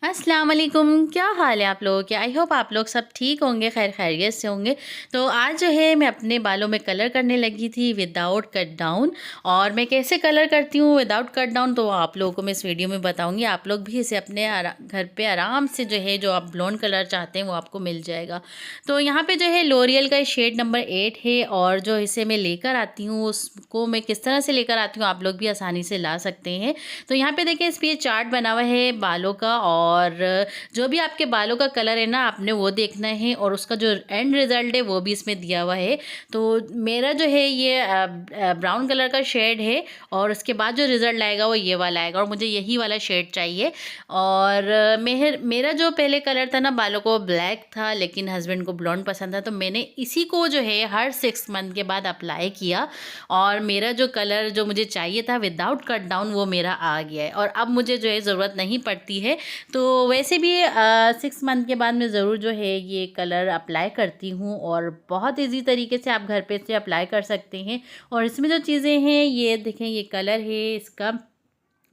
अस्सलाम वालेकुम, क्या हाल है आप लोगों के। आई होप आप लोग सब ठीक होंगे, खैर खैरियत से होंगे। तो आज जो है मैं अपने बालों में कलर करने लगी थी विदाउट कट डाउन। और मैं कैसे कलर करती हूँ विदाउट कट डाउन तो आप लोगों को मैं इस वीडियो में बताऊंगी। आप लोग भी इसे अपने घर पे आराम से जो है, जो आप ब्लॉन्ड कलर चाहते हैं वो आपको मिल जाएगा। तो यहाँ पे जो है लोरियल का शेड नंबर 8 है, और जो इसे मैं लेकर आती हूँ उसको मैं किस तरह से लेकर आती हूँ आप लोग भी आसानी से ला सकते हैं। तो यहाँ पे देखिए इस पर चार्ट बना हुआ है बालों का, और जो भी आपके बालों का कलर है ना आपने वो देखना है, और उसका जो एंड रिजल्ट है वो भी इसमें दिया हुआ है। तो मेरा जो है ये ब्राउन कलर का शेड है, और उसके बाद जो रिज़ल्ट आएगा वो ये वाला आएगा, और मुझे यही वाला शेड चाहिए। और मेरा जो पहले कलर था ना बालों को ब्लैक था, लेकिन हस्बैंड को ब्लॉन्ड पसंद था, तो मैंने इसी को जो है हर 6 मंथ के बाद अप्लाई किया, और मेरा जो कलर जो मुझे चाहिए था विदाउट कट डाउन वो मेरा आ गया है। और अब मुझे जो है ज़रूरत नहीं पड़ती है। तो वैसे भी 6 मंथ के बाद मैं ज़रूर जो है ये कलर अप्लाई करती हूँ, और बहुत इजी तरीके से आप घर पे से अप्लाई कर सकते हैं। और इसमें जो चीज़ें हैं ये देखें, ये कलर है, इसका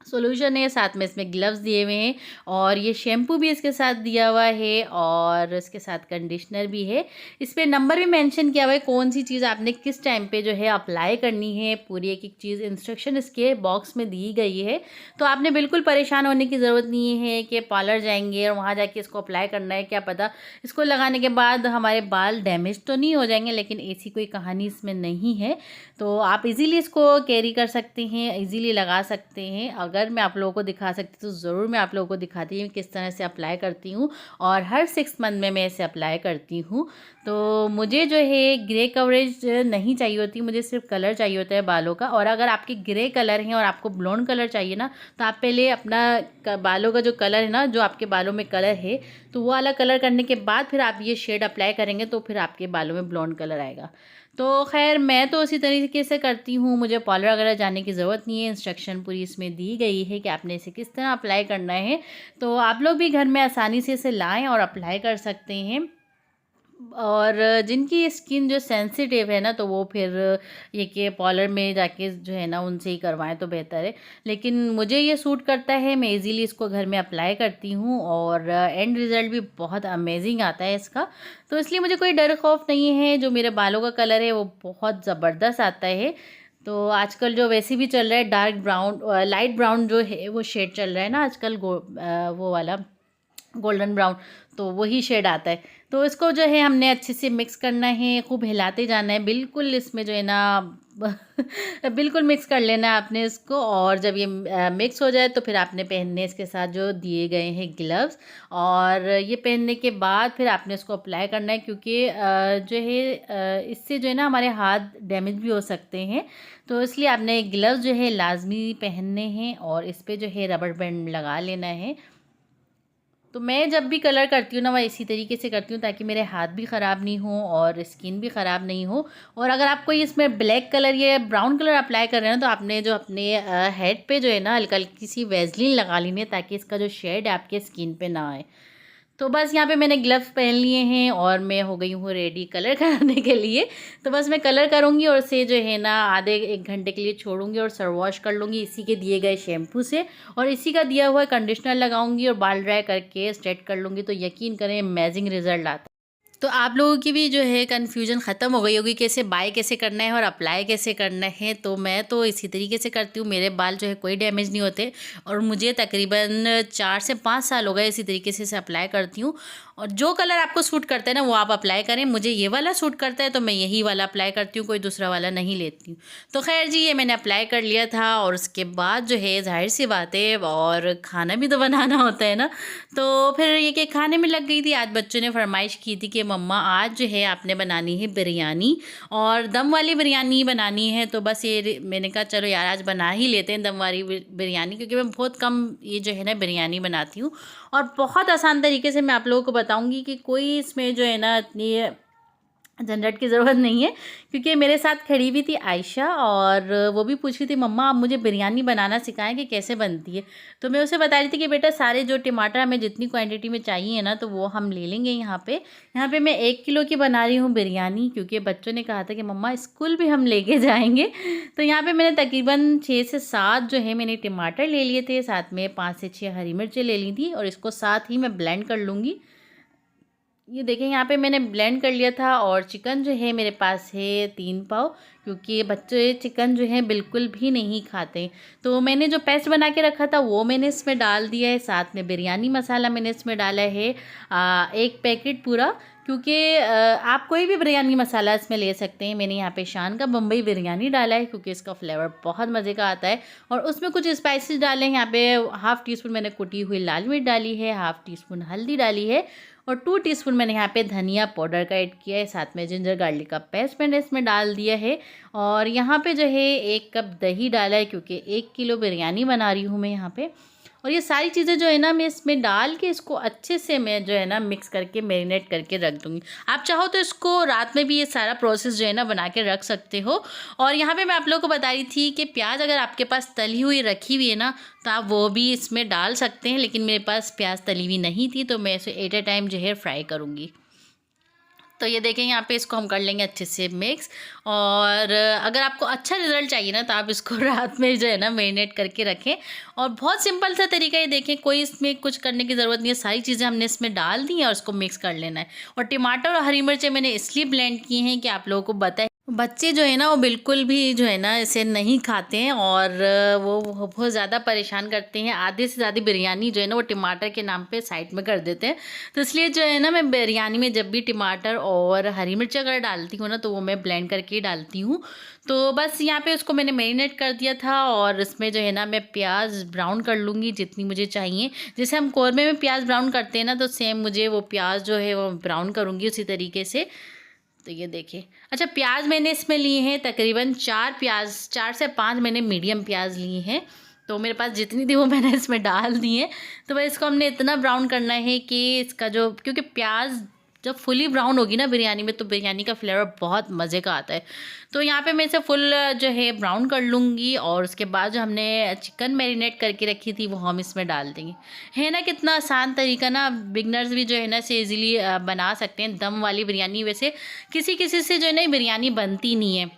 सॉल्यूशन है, साथ में इसमें ग्लव्स दिए हुए हैं, और ये शैम्पू भी इसके साथ दिया हुआ है, और इसके साथ कंडीशनर भी है। इस पर नंबर भी मेंशन किया हुआ है कौन सी चीज़ आपने किस टाइम पे जो है अप्लाई करनी है। पूरी एक एक चीज़ इंस्ट्रक्शन इसके बॉक्स में दी गई है। तो आपने बिल्कुल परेशान होने की ज़रूरत नहीं है कि पार्लर जाएंगे और वहाँ जाके इसको अप्लाई करना है। क्या पता इसको लगाने के बाद हमारे बाल डैमेज तो नहीं हो जाएंगे, लेकिन ऐसी कोई कहानी इसमें नहीं है। तो आप इजीली इसको कैरी कर सकते हैं, इजीली लगा सकते हैं। अगर मैं आप लोगों को दिखा सकती तो ज़रूर मैं आप लोगों को दिखाती हूँ किस तरह से अप्लाई करती हूँ, और हर 6 मंथ में मैं इसे अप्लाई करती हूँ। तो मुझे जो है ग्रे कवरेज नहीं चाहिए होती, मुझे सिर्फ कलर चाहिए होता है बालों का। और अगर आपके ग्रे कलर हैं और आपको ब्लॉन्ड कलर चाहिए ना, तो आप पहले अपना बालों का जो कलर है ना, जो आपके बालों में कलर है, तो वो वाला कलर करने के बाद फिर आप ये शेड अप्लाई करेंगे तो फिर आपके बालों में ब्लॉन्ड कलर आएगा। तो खैर मैं तो उसी तरीके से करती हूँ, मुझे पार्लर वगैरह जाने की ज़रूरत नहीं है। इंस्ट्रक्शन पूरी इसमें दी गई है कि आपने इसे किस तरह अप्लाई करना है। तो आप लोग भी घर में आसानी से इसे लाएं और अप्लाई कर सकते हैं। और जिनकी स्किन जो सेंसिटिव है ना, तो वो फिर ये कि पार्लर में जाके जो है ना उनसे ही करवाएं तो बेहतर है। लेकिन मुझे ये सूट करता है, मैं इजीली इसको घर में अप्लाई करती हूँ, और एंड रिज़ल्ट भी बहुत अमेजिंग आता है इसका। तो इसलिए मुझे कोई डर खौफ नहीं है। जो मेरे बालों का कलर है वो बहुत ज़बरदस्त आता है। तो आजकल जो वैसे भी चल रहा है डार्क ब्राउन, लाइट ब्राउन जो है वो शेड चल रहा है ना आजकल, वो वाला गोल्डन ब्राउन, तो वही शेड आता है। तो इसको जो है हमने अच्छे से मिक्स करना है, खूब हिलाते जाना है, बिल्कुल इसमें जो है ना बिल्कुल मिक्स कर लेना है आपने इसको। और जब ये मिक्स हो जाए तो फिर आपने पहनने इसके साथ जो दिए गए हैं ग्लव्स, और ये पहनने के बाद फिर आपने इसको अप्लाई करना है, क्योंकि जो है इससे जो है ना हमारे हाथ डैमेज भी हो सकते हैं। तो इसलिए आपने ग्लव्स जो है लाजमी पहनने हैं, और इस पर जो है रबर बैंड लगा लेना है। तो मैं जब भी कलर करती हूँ ना, मैं इसी तरीके से करती हूँ ताकि मेरे हाथ भी ख़राब नहीं हो और स्किन भी ख़राब नहीं हो। और अगर आपको इसमें ब्लैक कलर या ब्राउन कलर अप्लाई कर रहे हैं ना, तो आपने जो अपने हेड पे जो है ना हल्का हल्की सी वैसलीन लगा लेनी है, ताकि इसका जो शेड है आपके स्किन पे ना आए। तो बस यहाँ पे मैंने ग्लव्स पहन लिए हैं, और मैं हो गई हूँ रेडी कलर कराने के लिए। तो बस मैं कलर करूँगी, और से जो है ना आधे 1 घंटे के लिए छोड़ूंगी, और सर वॉश कर लूँगी इसी के दिए गए शैम्पू से, और इसी का दिया हुआ कंडीशनर लगाऊंगी, और बाल ड्राई करके स्ट्रेट कर लूँगी। तो यकीन करें अमेजिंग रिजल्ट आता है। तो आप लोगों की भी जो है कन्फ्यूजन ख़त्म हो गई होगी कैसे बाय कैसे करना है और अप्लाई कैसे करना है। तो मैं तो इसी तरीके से करती हूँ, मेरे बाल जो है कोई डैमेज नहीं होते, और मुझे तकरीबन 4 से 5 साल हो गए इसी तरीके से इसे अप्लाई करती हूँ। और जो कलर आपको सूट करता है ना वो आप अप्लाई करें। मुझे ये वाला सूट करता है तो मैं यही वाला अप्लाई करती हूँ, कोई दूसरा वाला नहीं लेती हूँ। तो खैर जी, ये मैंने अप्लाई कर लिया था, और उसके बाद जो है ज़ाहिर सी बात है, और खाना भी तो बनाना होता है ना। तो फिर ये कि खाने में लग गई थी। आज बच्चों ने फरमाइश की थी कि मम्मा आज जो है आपने बनानी है बिरयानी, और दम वाली बिरयानी बनानी है। तो बस ये मैंने कहा चलो यार आज बना ही लेते हैं दम वाली बिरयानी, क्योंकि मैं बहुत कम ये जो है ना बिरयानी बनाती हूँ। और बहुत आसान तरीके से मैं आप लोगों को बताऊँगी कि कोई इसमें जो है ना इतनी झंझट की ज़रूरत नहीं है, क्योंकि मेरे साथ खड़ी हुई थी आयशा और वो भी पूछ रही थी मम्मा आप मुझे बिरयानी बनाना सिखाएं कि कैसे बनती है। तो मैं उसे बता रही थी कि बेटा सारे जो टमाटर हमें जितनी क्वांटिटी में चाहिए ना तो वो हम ले लेंगे यहाँ पे मैं 1 किलो की बना रही हूँ बिरयानी, क्योंकि बच्चों ने कहा था कि मम्मा स्कूल भी हम लेके जाएंगे। तो यहाँ पर मैंने तकरीबन 6 से 7 जो है मैंने टमाटर ले लिए थे, साथ में 5 से 6 हरी मिर्चें ले ली थी और इसको साथ ही मैं ब्लेंड कर लूँगी। ये देखें यहाँ पे मैंने ब्लेंड कर लिया था। और चिकन जो है मेरे पास है 3 पाव, क्योंकि बच्चे चिकन जो है बिल्कुल भी नहीं खाते। तो मैंने जो पेस्ट बना के रखा था वो मैंने इसमें डाल दिया है, साथ में बिरयानी मसाला मैंने इसमें डाला है 1 पैकेट पूरा, क्योंकि आप कोई भी बिरयानी मसाला इसमें ले सकते हैं। मैंने यहाँ पे शान का बम्बई बिरयानी डाला है क्योंकि इसका फ्लेवर बहुत मज़े का आता है। और उसमें कुछ स्पाइसेस डाले हैं, यहाँ पे ½ टीस्पून मैंने कुटी हुई लाल मिर्च डाली है, ½ टीस्पून हल्दी डाली है और 2 टीस्पून मैंने यहाँ पे धनिया पाउडर का ऐड किया है, साथ में जिंजर गार्लिक का पेस्ट मैंने इसमें डाल दिया है। और यहाँ पे जो है 1 कप दही डाला है, क्योंकि 1 किलो बिरयानी बना रही हूँ मैं यहाँ पे। और ये सारी चीज़ें जो है ना मैं इसमें डाल के इसको अच्छे से मैं जो है ना मिक्स करके मैरिनेट करके रख दूँगी। आप चाहो तो इसको रात में भी ये सारा प्रोसेस जो है ना बना के रख सकते हो। और यहाँ पे मैं आप लोगों को बता रही थी कि प्याज अगर आपके पास तली हुई रखी हुई है ना तो आप वो भी इसमें डाल सकते हैं, लेकिन मेरे पास प्याज तली हुई नहीं थी तो मैं इसे एट ए टाइम जो है फ्राई करूँगी। तो ये देखें यहाँ पे इसको हम कर लेंगे अच्छे से मिक्स। और अगर आपको अच्छा रिज़ल्ट चाहिए ना तो आप इसको रात में जो है ना मैरिनेट करके रखें। और बहुत सिंपल सा तरीका ये देखें, कोई इसमें कुछ करने की ज़रूरत नहीं है, सारी चीज़ें हमने इसमें डाल दी हैं और इसको मिक्स कर लेना है। और टमाटर और हरी मिर्चें मैंने इसलिए ब्लेंड की हैं कि आप लोगों को बताए बच्चे जो है ना वो बिल्कुल भी जो है ना इसे नहीं खाते हैं और वो बहुत ज़्यादा परेशान करते हैं। आधे से ज़्यादा बिरयानी जो है ना वो टमाटर के नाम पे साइड में कर देते हैं। तो इसलिए जो है ना मैं बिरयानी में जब भी टमाटर और हरी मिर्च अगर डालती हूँ ना तो वो मैं ब्लेंड करके ही डालती हूँ। तो बस यहाँ पे उसको मैंने मैरिनेट कर दिया था और इसमें जो है ना मैं प्याज ब्राउन कर लूँगी जितनी मुझे चाहिए। जैसे हम कौरमे में प्याज ब्राउन करते हैं ना तो सेम मुझे वो प्याज जो है वो ब्राउन करूँगी उसी तरीके से। तो ये देखिए, अच्छा प्याज मैंने इसमें लिए हैं तकरीबन 4 से 5 मैंने मीडियम प्याज लिए हैं। तो मेरे पास जितनी थी वो मैंने इसमें डाल दी है। तो भाई इसको हमने इतना ब्राउन करना है कि इसका जो, क्योंकि प्याज जब फुली ब्राउन होगी ना बिरयानी में तो बिरयानी का फ्लेवर बहुत मज़े का आता है। तो यहाँ पे मैं इसे फुल जो है ब्राउन कर लूँगी और उसके बाद जो हमने चिकन मैरिनेट करके रखी थी वो हम इसमें डाल देंगे। है ना कितना आसान तरीका ना, बिगनर्स भी जो है ना इसे ईज़िली बना सकते हैं। दम वाली बिरयानी वैसे किसी किसी से जो है ना बिरयानी बनती नहीं है।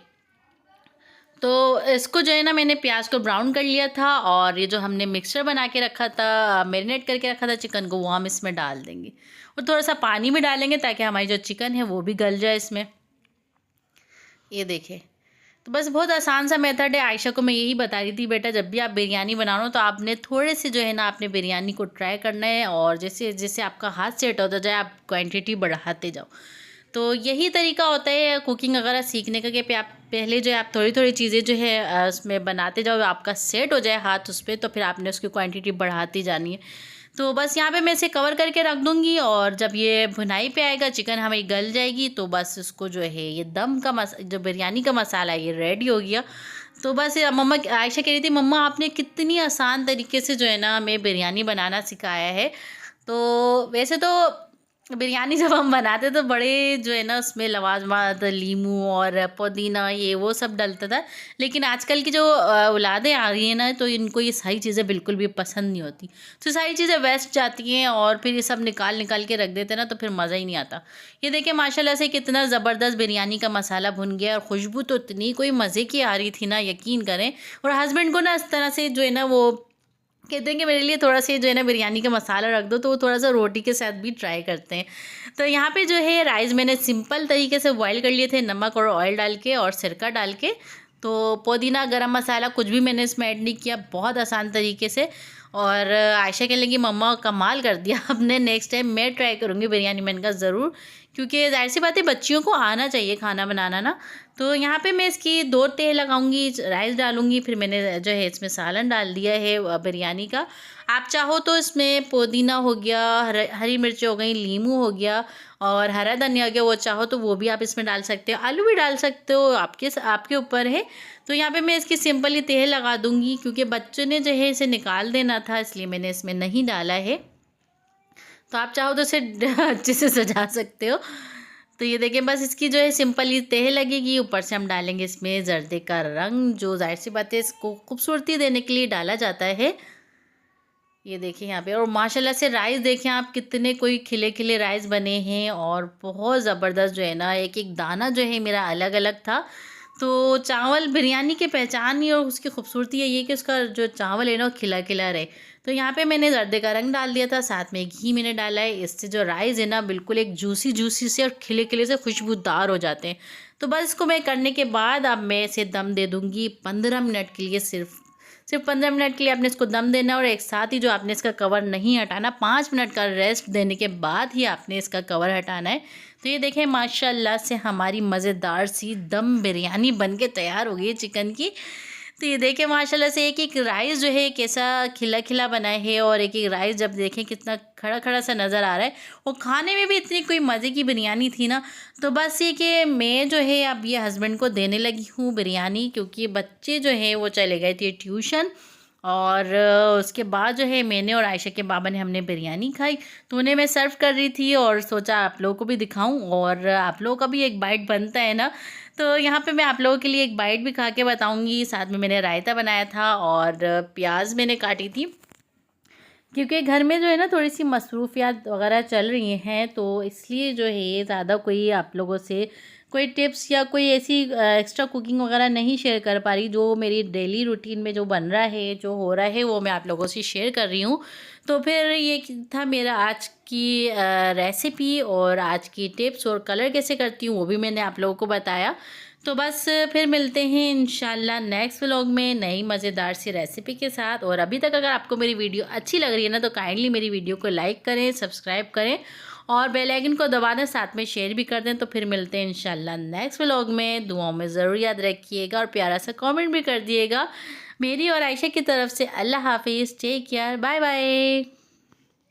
तो इसको जो है ना मैंने प्याज को ब्राउन कर लिया था और ये जो हमने मिक्सचर बना के रखा था, मैरिनेट करके रखा था चिकन को, वो हम इसमें डाल देंगे और थोड़ा सा पानी भी डालेंगे ताकि हमारी जो चिकन है वो भी गल जाए इसमें। ये देखिए, तो बस बहुत आसान सा मेथड है। आयशा को मैं यही बता रही थी बेटा जब भी आप बिरयानी बनाओ तो आपने थोड़े से जो है ना आपने बिरयानी को ट्राई करना है और जैसे जैसे आपका हाथ सेट होता जाए आप क्वांटिटी बढ़ाते जाओ। तो यही तरीका होता है कुकिंग वगैरह सीखने का कि आप पहले जो है आप थोड़ी थोड़ी चीज़ें जो है उसमें बनाते जाओ, आपका सेट हो जाए हाथ उस पर तो फिर आपने उसकी क्वांटिटी बढ़ाती जानी है। तो बस यहाँ पे मैं इसे कवर करके रख दूँगी और जब ये भुनाई पे आएगा चिकन हमारी गल जाएगी तो बस इसको जो है ये दम का जो बिरयानी का मसाला है ये रेडी हो गया। तो बस ये मम्मा आयशा कह रही थी मम्मा आपने कितनी आसान तरीके से जो है ना हमें बिरयानी बनाना सिखाया है। तो वैसे तो बिरयानी जब हम बनाते तो बड़े जो है ना उसमें लवाजमात लीमू और पुदीना ये वो सब डलता था, लेकिन आजकल की जो औलादें आ रही हैं ना तो इनको ये सारी चीज़ें बिल्कुल भी पसंद नहीं होती। तो सारी चीज़ें वेस्ट जाती हैं और फिर ये सब निकाल निकाल के रख देते हैं ना तो फिर मज़ा ही नहीं आता। ये देखिए माशाल्लाह से कितना ज़बरदस्त बिरयानी का मसाला भुन गया और खुशबू तो इतनी कोई मज़े की आ रही थी ना, यकीन करें। और हस्बैंड को ना इस तरह से जो है ना वो कहते हैं कि मेरे लिए थोड़ा सा जो है ना बिरयानी का मसाला रख दो, तो वो थोड़ा सा रोटी के साथ भी ट्राई करते हैं। तो यहाँ पे जो है राइस मैंने सिंपल तरीके से बॉईल कर लिए थे नमक और ऑयल डाल के और सिरका डाल के। तो पुदीना गरम मसाला कुछ भी मैंने इसमें ऐड नहीं किया, बहुत आसान तरीके से। और आयशा कहने लगी मम्मा कमाल कर दिया आपने, नेक्स्ट टाइम मैं ट्राई करूँगी बिरयानी। मैंने कहा ज़रूर, क्योंकि जाहिर सी बात है बच्चियों को आना चाहिए खाना बनाना ना। तो यहाँ पे मैं इसकी 2 टेल लगाऊंगी, राइस डालूंगी, फिर मैंने जो है इसमें सालन डाल दिया है बिरयानी का। आप चाहो तो इसमें पुदीना हो गया, हरी मिर्च हो गई, लीमू हो गया और हरा धनिया हो गया, वो चाहो तो वो भी आप इसमें डाल सकते हो, आलू भी डाल सकते हो, आपके ऊपर है। तो यहाँ पे मैं इसकी सिंपली तेल लगा दूंगी क्योंकि बच्चों ने जो है इसे निकाल देना था, इसलिए मैंने इसमें नहीं डाला है। तो आप चाहो तो इसे अच्छे से सजा सकते हो। तो ये देखिए बस इसकी जो है सिंपल ही तह लगेगी। ऊपर से हम डालेंगे इसमें जर्दे का रंग, जो ज़ाहिर सी बात है इसको खूबसूरती देने के लिए डाला जाता है। ये देखिए यहाँ पे, और माशाल्लाह से राइस देखें आप कितने कोई खिले खिले राइस बने हैं और बहुत ज़बरदस्त जो है ना, एक एक दाना जो है मेरा अलग अलग था। तो चावल बिरयानी की पहचान ही और उसकी खूबसूरती है ये कि उसका जो चावल है ना वो खिला खिला रहे। तो यहाँ पे मैंने जर्दे का रंग डाल दिया था, साथ में घी मैंने डाला है। इससे जो राइस है ना बिल्कुल एक जूसी जूसी से और खिले खिले से खुशबूदार हो जाते हैं। तो बस इसको मैं करने के बाद अब मैं इसे दम दे दूँगी 15 मिनट के लिए। सिर्फ 15 मिनट के लिए आपने इसको दम देना, और एक साथ ही जो आपने इसका कवर नहीं हटाना, 5 मिनट का रेस्ट देने के बाद ही आपने इसका कवर हटाना है। तो ये देखें माशाल्लाह से हमारी मज़ेदार सी दम बिरयानी बन के तैयार हो गई है चिकन की। तो ये देखें माशाल्लाह से एक एक राइस जो है कैसा खिला खिला बना है, और एक एक राइस जब देखें कितना खड़ा खड़ा सा नज़र आ रहा है, और खाने में भी इतनी कोई मज़े की बिरयानी थी ना। तो बस ये कि मैं जो है अब ये हस्बैंड को देने लगी हूँ बिरयानी, क्योंकि बच्चे जो है वो चले गए थे ट्यूशन। और उसके बाद जो है मैंने और आयशा के बाबा ने हमने बिरयानी खाई। तो उन्हें मैं सर्व कर रही थी और सोचा आप लोगों को भी दिखाऊं, और आप लोगों का भी एक बाइट बनता है ना। तो यहाँ पे मैं आप लोगों के लिए एक बाइट भी खा के बताऊंगी। साथ में मैंने रायता बनाया था और प्याज मैंने काटी थी, क्योंकि घर में जो है ना थोड़ी सी मसरूफियात वगैरह चल रही हैं, तो इसलिए जो है ज़्यादा कोई आप लोगों से कोई टिप्स या कोई ऐसी एक्स्ट्रा कुकिंग वगैरह नहीं शेयर कर पा रही। जो मेरी डेली रूटीन में जो बन रहा है, जो हो रहा है, वो मैं आप लोगों से शेयर कर रही हूँ। तो फिर ये था मेरा आज की रेसिपी, और आज की टिप्स, और कलर कैसे करती हूँ वो भी मैंने आप लोगों को बताया। तो बस फिर मिलते हैं इंशाल्लाह नेक्स्ट व्लॉग में नई मज़ेदार सी रेसिपी के साथ। और अभी तक अगर आपको मेरी वीडियो अच्छी लग रही है ना, तो काइंडली मेरी वीडियो को लाइक करें, सब्सक्राइब करें, और बेल आइकन को दबा दें, साथ में शेयर भी कर दें। तो फिर मिलते हैं इंशाल्लाह नेक्स्ट व्लॉग में। दुआओं में ज़रूर याद रखिएगा, और प्यारा सा कमेंट भी कर दिएगा मेरी और आयशा की तरफ से। अल्लाह हाफिज़, टेक केयर, बाय बाय।